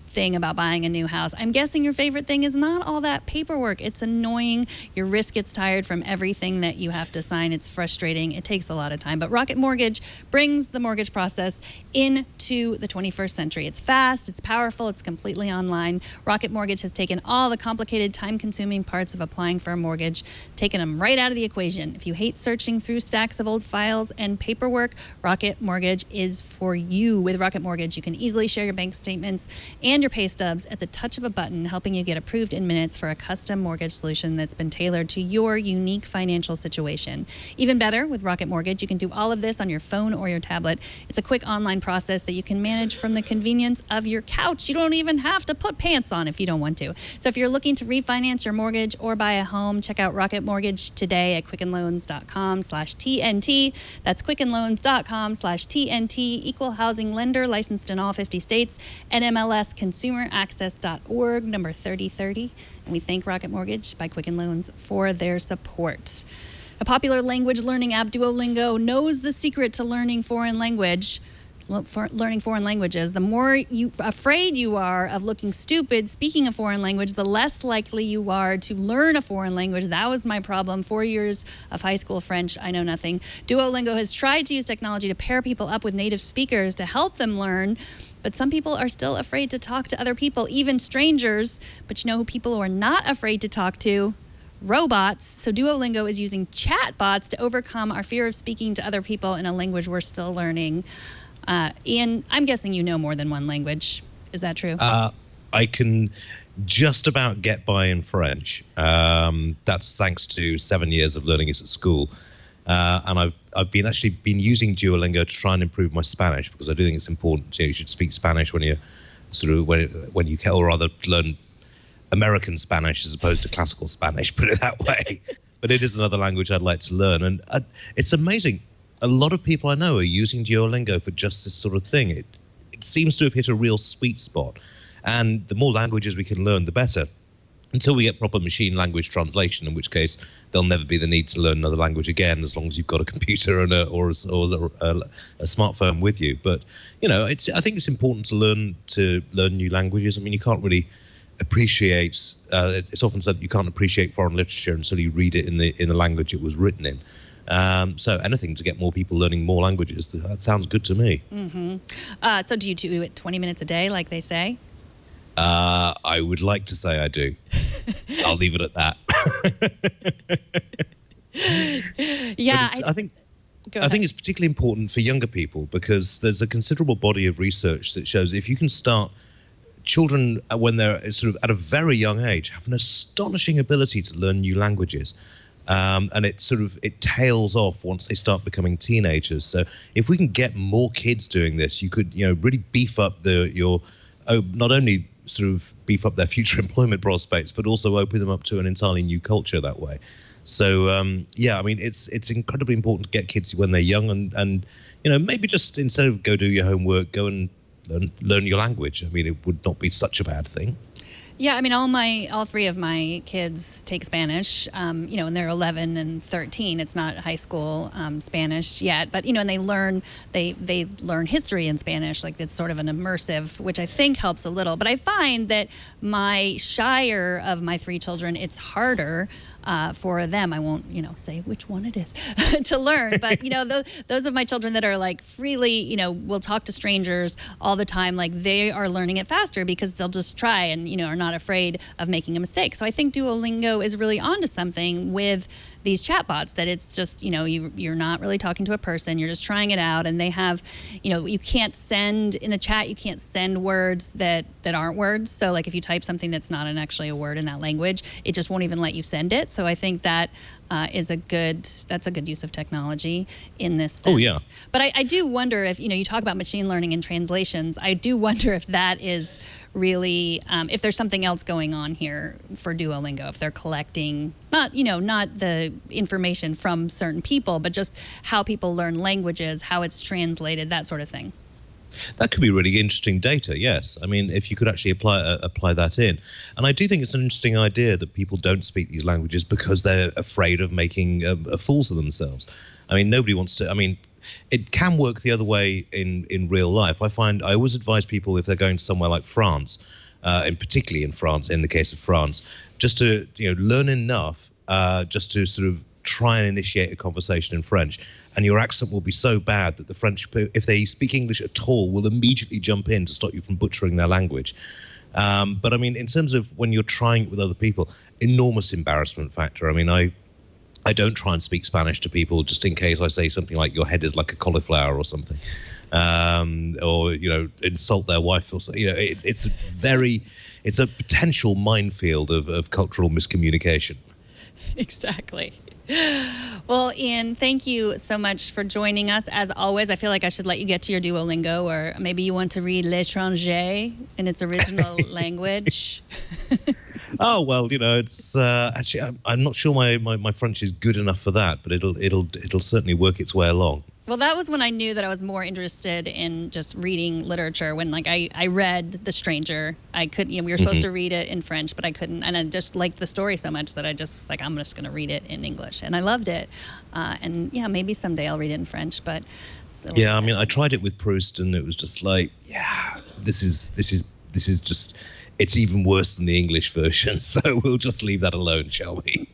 thing about buying a new house. I'm guessing your favorite thing is not all that paperwork. It's annoying. Your wrist gets tired from everything that you have to sign. It's frustrating. It takes a lot of time. But Rocket Mortgage brings the mortgage process into the 21st century. It's fast, it's powerful, it's completely online. Rocket Mortgage has taken all the complicated, time-consuming parts of applying for a mortgage, taken them right out of the equation. If you hate searching through stacks of old files and paperwork, Rocket Mortgage is for you. With Rocket Mortgage, you can easily share your bank statements and your pay stubs at the touch of a button, helping you get approved in minutes for a custom mortgage solution that's been tailored to your unique financial situation. Even better, with Rocket Mortgage, you can do all of this on your phone or your tablet. It's a quick online process that you can manage from the convenience of your couch. You don't even have to put pants on if you don't want to. So if you're looking to refinance your mortgage or buy a home, check out Rocket Mortgage today at quickenloans.com/TNT. That's quickenloans.com/TNT. Equal housing lender, licensed in all 50 states. NMLS consumeraccess.org, number 3030. And we thank Rocket Mortgage by Quicken Loans for their support. A popular language learning app, Duolingo, knows the secret to learning foreign languages. The more afraid you are of looking stupid speaking a foreign language, the less likely you are to learn a foreign language. That was my problem. 4 years of high school French, I know nothing. Duolingo has tried to use technology to pair people up with native speakers to help them learn, but some people are still afraid to talk to other people, even strangers. But you know who people are not afraid to talk to? robots. So Duolingo is using chatbots to overcome our fear of speaking to other people in a language we're still learning. Iain, I'm guessing you know more than one language. Is that true? I can just about get by in French. That's thanks to 7 years of learning it at school. And I've been using Duolingo to try and improve my Spanish, because I do think it's important. You should speak Spanish when you when you can, or rather learn American Spanish as opposed to classical Spanish, put it that way. But it is another language I'd like to learn. And it's amazing. A lot of people I know are using Duolingo for just this sort of thing. It seems to have hit a real sweet spot. And the more languages we can learn, the better. Until we get proper machine language translation, in which case there'll never be the need to learn another language again, as long as you've got a computer and or a smartphone with you. But I think it's important to learn new languages. I mean, you can't really appreciate. It's often said that you can't appreciate foreign literature until you read it in the language it was written in. So anything to get more people learning more languages, that sounds good to me. Mm-hmm. So do you do it 20 minutes a day, like they say? I would like to say I do. I'll leave it at that. Yeah, I think it's particularly important for younger people, because there's a considerable body of research that shows if you can start children when they're sort of at a very young age have an astonishing ability to learn new languages. And it tails off once they start becoming teenagers. So if we can get more kids doing this, you could really beef up not only sort of beef up their future employment prospects, but also open them up to an entirely new culture that way. So I mean, it's incredibly important to get kids when they're young, and maybe just instead of go do your homework, go and learn your language. I mean, it would not be such a bad thing. Yeah, I mean, all three of my kids take Spanish, and they're 11 and 13. It's not high school Spanish yet, but and they learn history in Spanish. Like, it's sort of an immersive, which I think helps a little. But I find that my shyer of my three children, it's harder for them. I won't say which one it is to learn, but those of my children that are like freely will talk to strangers all the time, like they are learning it faster because they'll just try and are not afraid of making a mistake. So I think Duolingo is really onto something with these chatbots, that it's just you're not really talking to a person, you're just trying it out, and they have you can't send in the chat, you can't send words that aren't words. So like if you type something that's not actually a word in that language, it just won't even let you send it. So I think that is a good use of technology in this sense. Oh yeah. But I do wonder if you talk about machine learning and translations. I do wonder if that is really if there's something else going on here for Duolingo, if they're collecting not the information from certain people, but just how people learn languages, how it's translated, that sort of thing. That could be really interesting data, yes. I mean, if you could actually apply that in. And I do think it's an interesting idea that people don't speak these languages because they're afraid of making fools of themselves. I mean, nobody wants to. I mean, it can work the other way in real life. I always advise people, if they're going to somewhere like France, and particularly in France, in the case of France, just to learn enough just to sort of try and initiate a conversation in French, and your accent will be so bad that the French, if they speak English at all, will immediately jump in to stop you from butchering their language. But I mean, in terms of when you're trying it with other people, enormous embarrassment factor. I mean, I don't try and speak Spanish to people just in case I say something like your head is like a cauliflower or something, or insult their wife or something. It's a potential minefield of cultural miscommunication. Exactly. Well, Iain, thank you so much for joining us. As always, I feel like I should let you get to your Duolingo, or maybe you want to read L'étranger in its original language. Oh, well, it's actually, I'm not sure my French is good enough for that, but it'll certainly work its way along. Well, that was when I knew that I was more interested in just reading literature. When I read The Stranger, I couldn't. We were supposed to read it in French, but I couldn't. And I just liked the story so much that I just was like, I'm just going to read it in English, and I loved it. And yeah, maybe someday I'll read it in French. But yeah, I mean, I tried it with Proust, and it was just like, yeah, this is just. It's even worse than the English version. So we'll just leave that alone, shall we?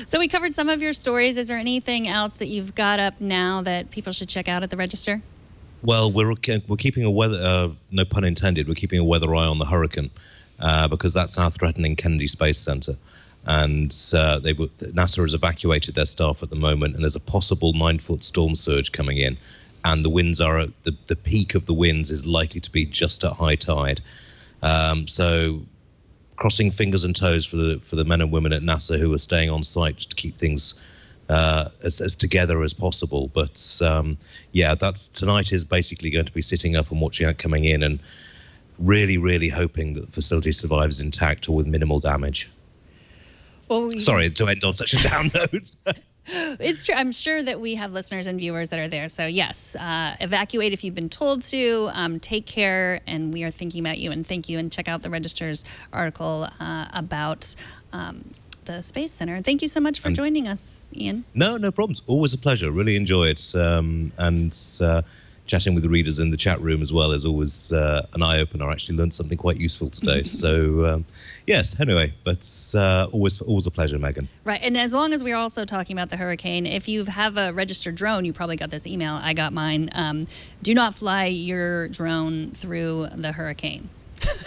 So we covered some of your stories. Is there anything else that you've got up now that people should check out at the Register? Well, we're keeping a weather, no pun intended, we're keeping a weather eye on the hurricane because that's now threatening Kennedy Space Center. and NASA has evacuated their staff at the moment, and there's a possible 9-foot storm surge coming in, and the winds are the peak of the winds is likely to be just at high tide. So crossing fingers and toes for the men and women at NASA who are staying on site to keep things as together as possible. But tonight is basically going to be sitting up and watching that coming in, and really, really hoping that the facility survives intact or with minimal damage. Well, Sorry to end on such a down note. It's true. I'm sure that we have listeners and viewers that are there. So yes, evacuate if you've been told to. Take care, and we are thinking about you. And thank you. And check out the Register's article about the Space Center. Thank you so much for joining us, Iain. No problems. Always a pleasure. Really enjoy it. And chatting with the readers in the chat room as well is always an eye opener. I actually learned something quite useful today. So yes, anyway, but always a pleasure, Megan. Right, and as long as we're also talking about the hurricane, if you have a registered drone, you probably got this email. I got mine. Do not fly your drone through the hurricane.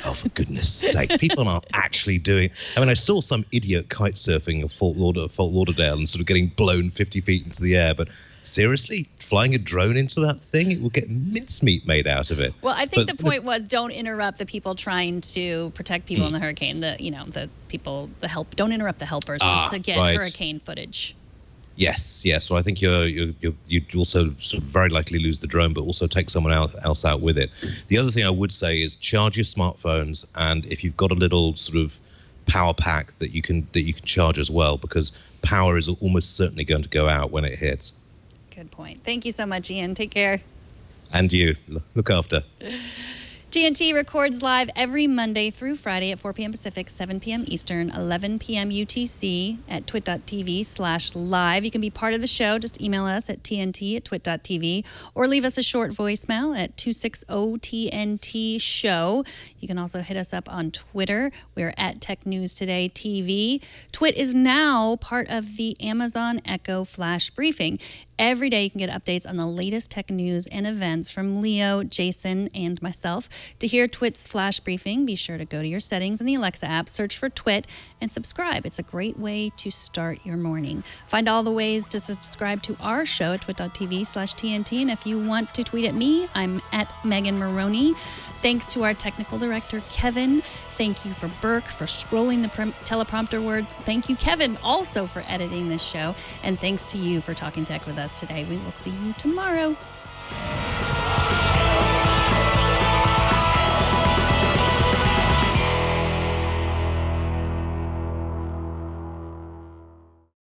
Oh, for goodness sake. People aren't actually doing... I mean, I saw some idiot kite surfing of Fort Lauderdale and sort of getting blown 50 feet into the air, but seriously? Flying a drone into that thing? It will get mincemeat made out of it. Well, I think the point was don't interrupt the people trying to protect people in the hurricane. The people, don't interrupt the helpers just to get hurricane footage. Yes. So I think you'd also sort of very likely lose the drone, but also take someone else out with it. The other thing I would say is charge your smartphones, and if you've got a little sort of power pack that you can charge as well, because power is almost certainly going to go out when it hits. Good point. Thank you so much, Iain. Take care. And you. Look after. TNT records live every Monday through Friday at 4 p.m. Pacific, 7 p.m. Eastern, 11 p.m. UTC at twit.tv/live. You can be part of the show. Just email us at tnt@twit.tv or leave us a short voicemail at 260-TNT-SHOW. You can also hit us up on Twitter. We're at Tech News Today TV. Twit is now part of the Amazon Echo Flash Briefing. Every day you can get updates on the latest tech news and events from Leo, Jason, and myself. To hear Twit's flash briefing, be sure to go to your settings in the Alexa app, search for Twit, and subscribe. It's a great way to start your morning. Find all the ways to subscribe to our show at twit.tv/TNT. And if you want to tweet at me, I'm at Megan Morrone. Thanks to our technical director, Kevin. Thank you for Burke for scrolling the teleprompter words. Thank you, Kevin, also for editing this show. And thanks to you for talking tech with us today. We will see you tomorrow.